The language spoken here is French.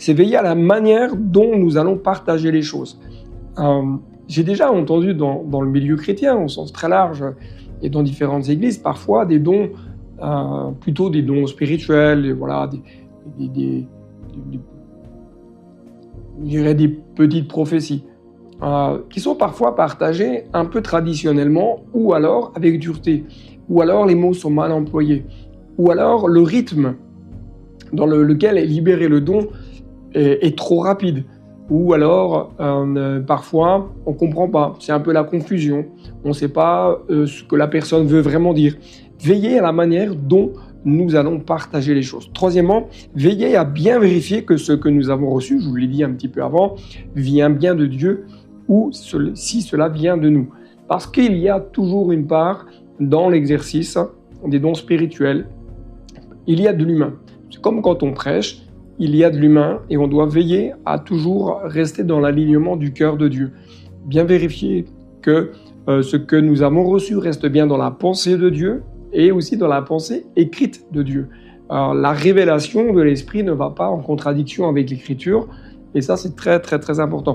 c'est veiller à la manière dont nous allons partager les choses. J'ai déjà entendu dans le milieu chrétien, au sens très large, et dans différentes églises, parfois des dons, plutôt des dons spirituels, et voilà, je dirais des petites prophéties, qui sont parfois partagées un peu traditionnellement, ou alors avec dureté, ou alors les mots sont mal employés, ou alors le rythme dans lequel est libéré le don est trop rapide, ou alors parfois on ne comprend pas, c'est un peu la confusion, on ne sait pas ce que la personne veut vraiment dire. Veillez à la manière dont nous allons partager les choses. Troisièmement, veillez à bien vérifier que ce que nous avons reçu, je vous l'ai dit un petit peu avant, vient bien de Dieu ou si cela vient de nous. Parce qu'il y a toujours une part dans l'exercice des dons spirituels, il y a de l'humain. C'est comme quand on prêche, il y a de l'humain et on doit veiller à toujours rester dans l'alignement du cœur de Dieu. Bien vérifier que ce que nous avons reçu reste bien dans la pensée de Dieu et aussi dans la pensée écrite de Dieu. Alors, la révélation de l'Esprit ne va pas en contradiction avec l'Écriture et ça c'est très très très important.